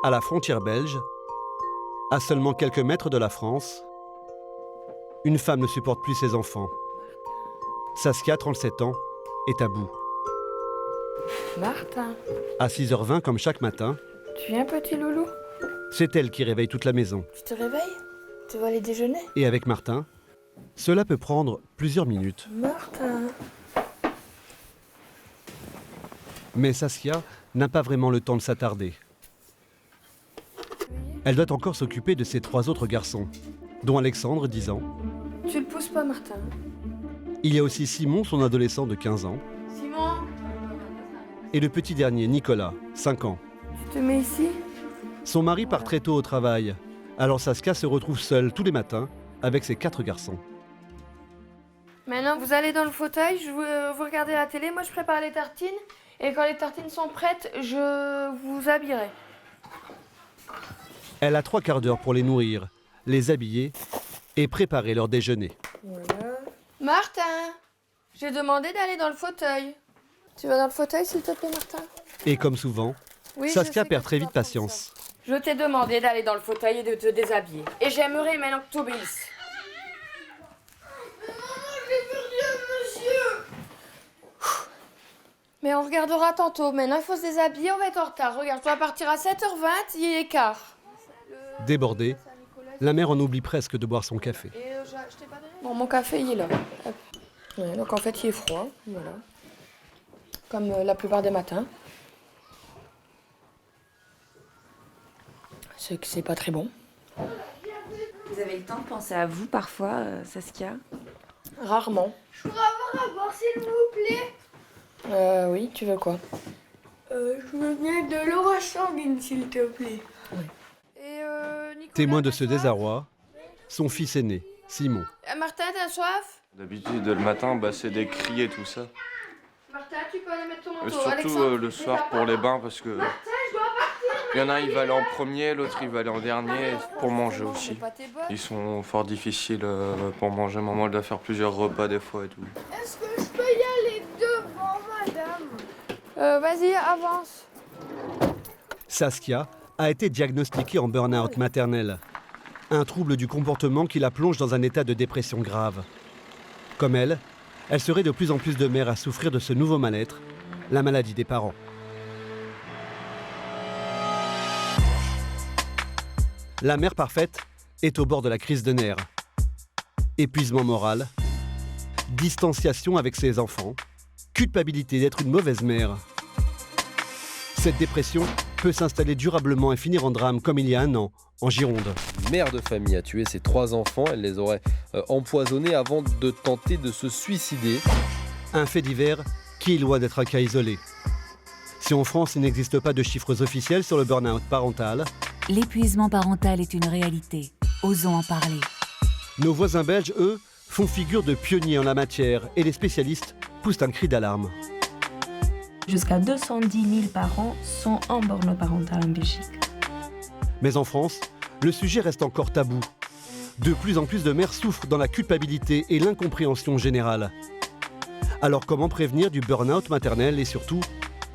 à la frontière belge, à seulement quelques mètres de la France, une femme ne supporte plus ses enfants. Saskia, 37 ans, est à bout. Martin, À 6h20, comme chaque matin, tu viens, petit loulou? c'est elle qui réveille toute la maison. Tu te réveilles? Tu vas aller déjeuner? Et avec Martin, cela peut prendre plusieurs minutes. Martin. Mais Saskia n'a pas vraiment le temps de s'attarder. Elle doit encore s'occuper de ses 3 autres garçons, dont Alexandre, 10 ans. Tu le pousses pas, Martin. Il y a aussi Simon, son adolescent de 15 ans, Simon, et le petit dernier, Nicolas, 5 ans. tu te mets ici? Son mari part très tôt au travail, alors Saskia se retrouve seule tous les matins avec ses 4 garçons. Maintenant, vous allez dans le fauteuil, vous regardez la télé, moi je prépare les tartines. Et quand les tartines sont prêtes, je vous habillerai. Elle a 3 quarts d'heure pour les nourrir, les habiller et préparer leur déjeuner. Voilà. Martin, j'ai demandé d'aller dans le fauteuil. Tu vas dans le fauteuil, s'il te plaît, Martin? Et comme souvent, Oui, je Saskia sais perd que très tu vite vas prendre patience. ça. Je t'ai demandé d'aller dans le fauteuil et de te déshabiller. Et j'aimerais maintenant que tu obéisses. Mais on regardera tantôt. Maintenant, il faut se déshabiller, on va être en retard. Regarde, tu vas partir à 7h20, il est quart. Débordée, la mère en oublie presque de boire son café. Bon, mon café, il est là. Hop. Ouais, donc en fait, il est froid. Voilà. Comme la plupart des matins. C'est que c'est pas très bon. Vous avez le temps de penser à vous parfois, Saskia? Rarement. Je voudrais avoir à boire, s'il vous plaît. Oui, tu veux quoi? Je veux bien de l'orage sanguine, s'il te plaît. Et Nicolas, Témoin de t'as ce soif? désarroi, son fils aîné, Simon. Martin, t'as soif? D'habitude, le matin, c'est des cris et tout ça. Martin, tu peux aller mettre ton manteau. Surtout Alexandre, le soir pour les bains, parce que il y en a un, il va aller en premier, l'autre, il va aller en dernier, pour manger aussi. Ils sont fort difficiles pour manger. Maman, elle doit faire plusieurs repas des fois et tout. Est-ce que je peux y aller devant, madame? Vas-y, avance. Saskia a été diagnostiquée en burn-out maternel, un trouble du comportement qui la plonge dans un état de dépression grave. Comme elle serait de plus en plus de mères à souffrir de ce nouveau mal-être, la maladie des parents. La mère parfaite est au bord de la crise de nerfs. Épuisement moral, distanciation avec ses enfants, culpabilité d'être une mauvaise mère. Cette dépression peut s'installer durablement et finir en drame comme il y a un an, en Gironde. Une mère de famille a tué ses 3 enfants. Elle les aurait empoisonnés avant de tenter de se suicider. Un fait divers qui est loin d'être un cas isolé. Si en France il n'existe pas de chiffres officiels sur le burn-out parental, l'épuisement parental est une réalité. Osons en parler. nos voisins belges, eux, font figure de pionniers en la matière et les spécialistes poussent un cri d'alarme. Jusqu'à 210 000 parents sont en burn-out parental en Belgique. Mais en France, le sujet reste encore tabou. De plus en plus de mères souffrent dans la culpabilité et l'incompréhension générale. Alors comment prévenir du burn-out maternel et surtout,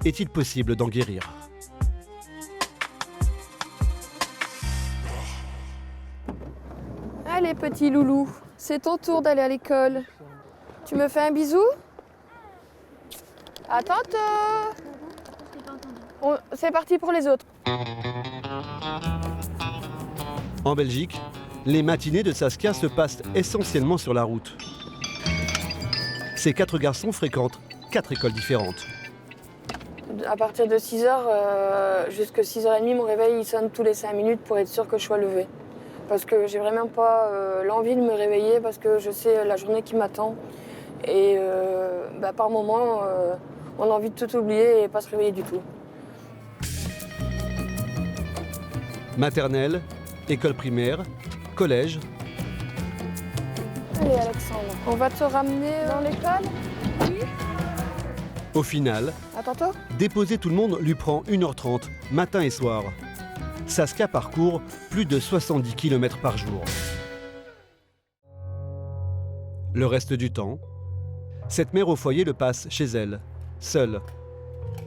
est-il possible d'en guérir ? Allez, petit loulou, c'est ton tour d'aller à l'école. Tu me fais un bisou? À tantôt. C'est parti pour les autres. En Belgique, les matinées de Saskia se passent essentiellement sur la route. Ces 4 garçons fréquentent 4 écoles différentes. À partir de 6h jusqu'à 6h30, mon réveil il sonne tous les 5 minutes pour être sûr que je sois levée. Parce que j'ai vraiment pas l'envie de me réveiller parce que je sais la journée qui m'attend. Et par moments, on a envie de tout oublier et pas se réveiller du tout. Maternelle, école primaire, collège. Allez Alexandre, on va te ramener dans l'école? Au final, À tantôt. déposer tout le monde lui prend 1h30, matin et soir. Saskia parcourt plus de 70 km par jour. Le reste du temps, cette mère au foyer le passe chez elle, seule.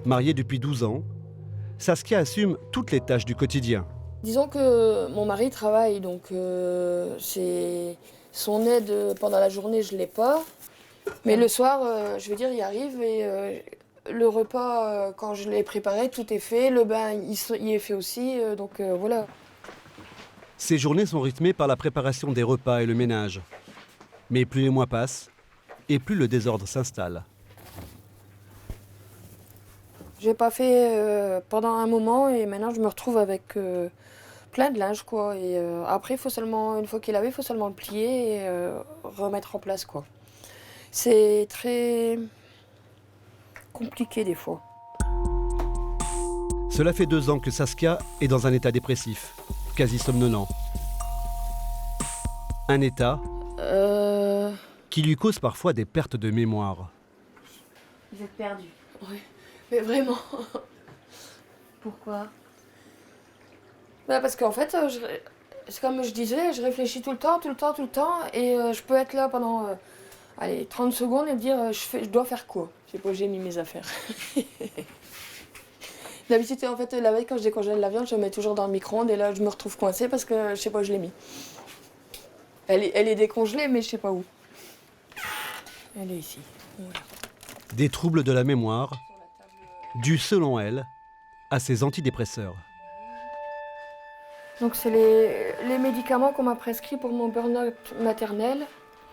Mariée depuis 12 ans, Saskia assume toutes les tâches du quotidien. Disons que mon mari travaille, donc c'est son aide pendant la journée, je ne l'ai pas. Mais le soir, je veux dire, il arrive et le repas, quand je l'ai préparé, tout est fait. Le bain, il est fait aussi, donc voilà. Ses journées sont rythmées par la préparation des repas et le ménage. Mais plus les mois passent, et plus le désordre s'installe. J'ai pas fait pendant un moment et maintenant je me retrouve avec plein de linge, quoi. Et après, il faut seulement, une fois qu'il est lavé, il faut seulement le plier et remettre en place, quoi. C'est très compliqué des fois. Cela fait 2 ans que Saskia est dans un état dépressif, quasi somnolent. Un état qui lui cause parfois des pertes de mémoire. Vous êtes perdu. Oui, mais vraiment. Pourquoi? Bah parce qu'en fait, c'est comme je disais, je réfléchis tout le temps, et je peux être là pendant 30 secondes et me dire je dois faire quoi? Je sais pas, j'ai mis mes affaires. D'habitude, en fait, la veille, quand je décongèle la viande, je la mets toujours dans le micro-ondes et là, je me retrouve coincée parce que je sais pas où je l'ai mis. Elle est décongelée, mais je sais pas où. Elle est ici. Voilà. Des troubles de la mémoire, dus selon elle à ses antidépresseurs. Donc c'est les médicaments qu'on m'a prescrits pour mon burn-out maternel.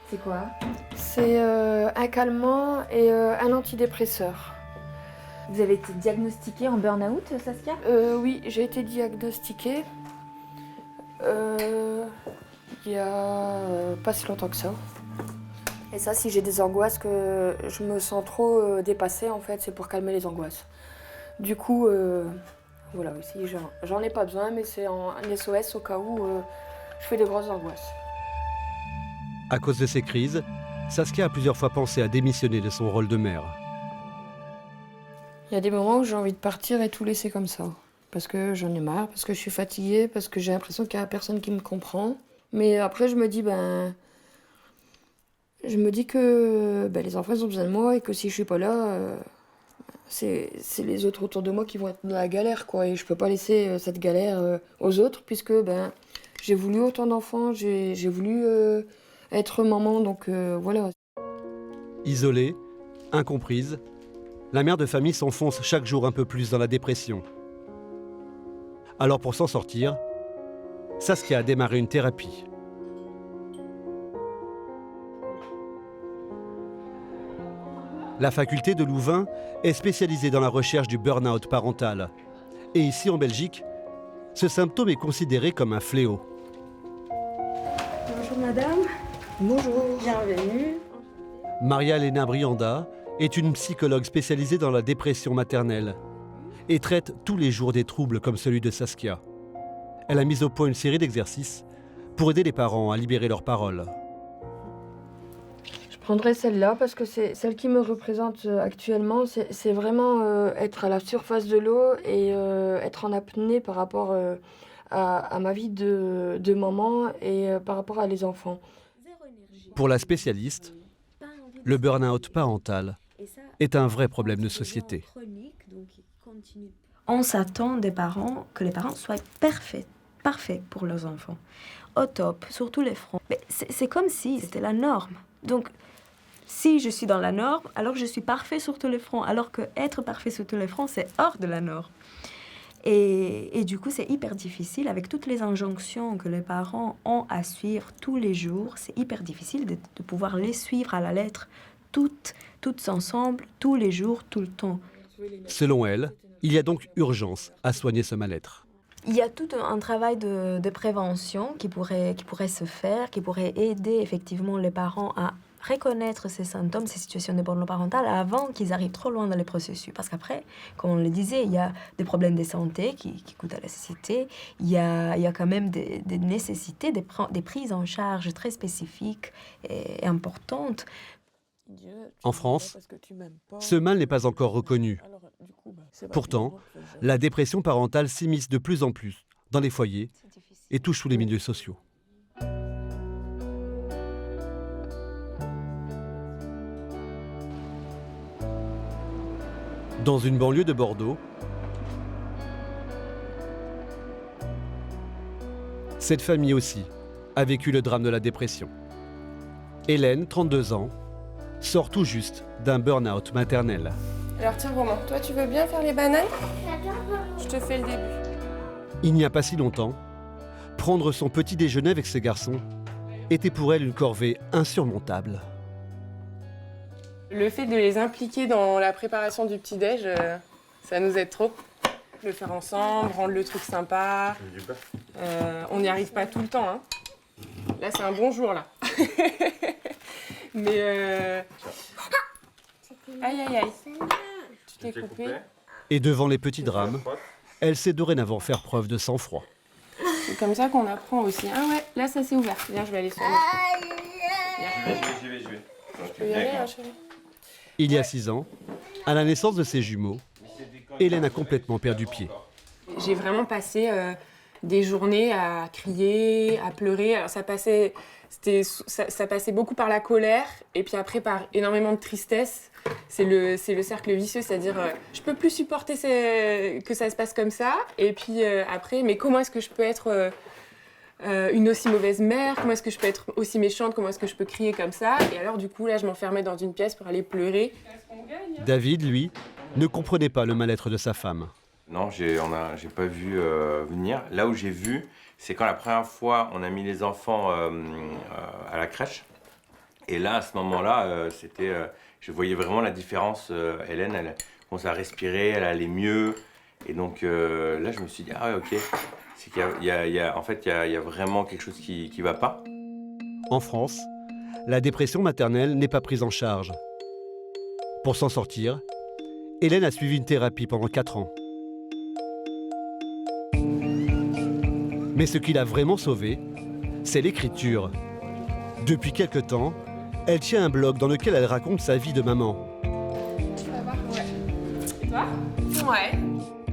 C'est quoi? C'est un calmant et un antidépresseur. Vous avez été diagnostiquée en burn-out, Saskia? Oui, j'ai été diagnostiquée il y a pas si longtemps que ça. Et ça, si j'ai des angoisses, que je me sens trop dépassée, en fait, c'est pour calmer les angoisses. Du coup, voilà, aussi, j'en ai pas besoin, mais c'est un SOS au cas où je fais de grosses angoisses. À cause de ces crises, Saskia a plusieurs fois pensé à démissionner de son rôle de mère. Il y a des moments où j'ai envie de partir et tout laisser comme ça. Parce que j'en ai marre, parce que je suis fatiguée, parce que j'ai l'impression qu'il n'y a personne qui me comprend. Mais après, je me dis que les enfants ils ont besoin de moi et que si je suis pas là, c'est les autres autour de moi qui vont être dans la galère, quoi. Et je peux pas laisser cette galère aux autres, puisque j'ai voulu autant d'enfants, j'ai voulu être maman, donc voilà. Isolée, incomprise, la mère de famille s'enfonce chaque jour un peu plus dans la dépression. Alors pour s'en sortir, Saskia a démarré une thérapie. La faculté de Louvain est spécialisée dans la recherche du burn-out parental. Et ici en Belgique, ce symptôme est considéré comme un fléau. Bonjour madame. Bonjour. Bienvenue. Maria-Léna Brianda est une psychologue spécialisée dans la dépression maternelle et traite tous les jours des troubles comme celui de Saskia. Elle a mis au point une série d'exercices pour aider les parents à libérer leurs paroles. Je prendrai celle-là parce que c'est celle qui me représente actuellement. C'est vraiment être à la surface de l'eau et être en apnée par rapport à ma vie de maman et par rapport à les enfants. Pour la spécialiste, le burn-out parental est un vrai problème de société. On s'attend des parents que les parents soient parfaits pour leurs enfants, au top, sur tous les fronts. Mais c'est comme si c'était la norme. Donc, si je suis dans la norme, alors je suis parfait sur tous les fronts, alors que être parfait sur tous les fronts, c'est hors de la norme. Et du coup, c'est hyper difficile, avec toutes les injonctions que les parents ont à suivre tous les jours, c'est hyper difficile de pouvoir les suivre à la lettre, toutes ensemble, tous les jours, tout le temps. Selon elle, il y a donc urgence à soigner ce mal-être. Il y a tout un travail de prévention qui pourrait se faire, qui pourrait aider effectivement les parents à reconnaître ces symptômes, ces situations de burn-out parental avant qu'ils arrivent trop loin dans les processus. Parce qu'après, comme on le disait, il y a des problèmes de santé qui coûtent à la société. Il y a quand même des nécessités, des prises en charge très spécifiques et importantes. En France, ce mal n'est pas encore reconnu. Pourtant, la dépression parentale s'immisce de plus en plus dans les foyers et touche tous les milieux sociaux. Dans une banlieue de Bordeaux, Cette famille aussi a vécu le drame de la dépression. Hélène, 32 ans, sort tout juste d'un burn-out maternel. Alors tiens Romain, toi tu veux bien faire les bananes? Je te fais le début. Il n'y a pas si longtemps, prendre son petit déjeuner avec ses garçons était pour elle une corvée insurmontable. Le fait de les impliquer dans la préparation du petit-déj, ça nous aide trop. Le faire ensemble, rendre le truc sympa. On n'y arrive pas tout le temps, hein. Là c'est un bon jour là. Mais aïe aïe aïe. Tu t'es coupé. Et devant les petits drames, elle sait dorénavant faire preuve de sang-froid. C'est comme ça qu'on apprend aussi. Ah ouais, là ça s'est ouvert. Viens, je vais aller sur le... Je vais. Je peux y aller, hein, chérie. Il y a 6 ans, à la naissance de ses jumeaux, Hélène a complètement perdu pied. J'ai vraiment passé des journées à crier, à pleurer. Alors ça passait beaucoup par la colère et puis après par énormément de tristesse. C'est le cercle vicieux, c'est-à-dire je peux plus supporter que ça se passe comme ça. Et puis après, mais comment est-ce que je peux être une aussi mauvaise mère? Comment est-ce que je peux être aussi méchante? Comment est-ce que je peux crier comme ça? Et alors du coup, là, je m'enfermais dans une pièce pour aller pleurer. David, lui, ne comprenait pas le mal-être de sa femme. Non, j'ai pas vu venir. Là où j'ai vu, c'est quand la première fois on a mis les enfants à la crèche. Et là, à ce moment-là, je voyais vraiment la différence. Hélène, elle commençait à respirer, elle allait mieux. Et donc là, je me suis dit, ah ouais, ok. C'est qu'il y a vraiment quelque chose qui va pas. En France, la dépression maternelle n'est pas prise en charge. Pour s'en sortir, Hélène a suivi une thérapie pendant 4 ans. Mais ce qui l'a vraiment sauvée, c'est l'écriture. Depuis quelque temps, elle tient un blog dans lequel elle raconte sa vie de maman. Tu vas voir, ouais. Et toi? Ouais.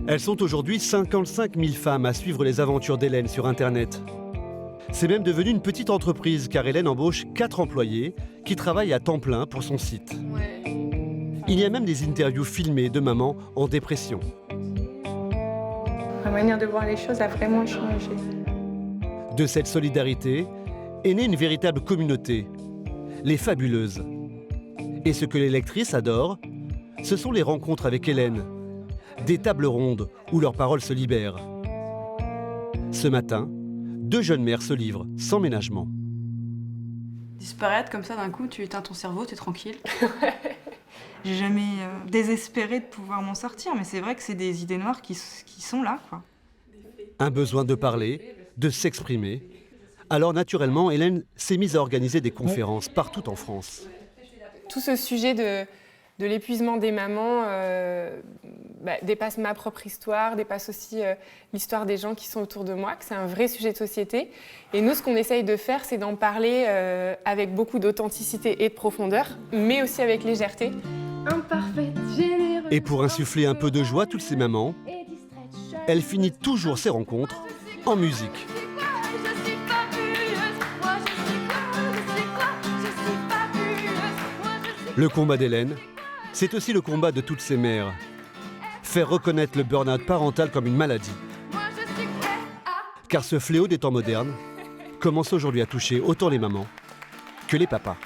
Elles sont aujourd'hui 55 000 femmes à suivre les aventures d'Hélène sur Internet. C'est même devenu une petite entreprise car Hélène embauche 4 employés qui travaillent à temps plein pour son site. Ouais. Il y a même des interviews filmées de mamans en dépression. Ma manière de voir les choses a vraiment changé. De cette solidarité est née une véritable communauté, les Fabuleuses. Et ce que les lectrices adorent, ce sont les rencontres avec Hélène, des tables rondes où leurs paroles se libèrent. Ce matin, 2 jeunes mères se livrent sans ménagement. Disparaître comme ça d'un coup, tu éteins ton cerveau, t'es tranquille. J'ai jamais désespéré de pouvoir m'en sortir, mais c'est vrai que c'est des idées noires qui sont là, quoi. Un besoin de parler, de s'exprimer. Alors naturellement, Hélène s'est mise à organiser des conférences partout en France. Tout ce sujet de l'épuisement des mamans dépasse ma propre histoire, dépasse aussi l'histoire des gens qui sont autour de moi, que c'est un vrai sujet de société. Et nous, ce qu'on essaye de faire, c'est d'en parler avec beaucoup d'authenticité et de profondeur, mais aussi avec légèreté. Et pour insuffler un peu de joie à toutes ces mamans, elle finit toujours ses rencontres en musique. Le combat d'Hélène, c'est aussi le combat de toutes ces mères. Faire reconnaître le burn-out parental comme une maladie. Car ce fléau des temps modernes commence aujourd'hui à toucher autant les mamans que les papas.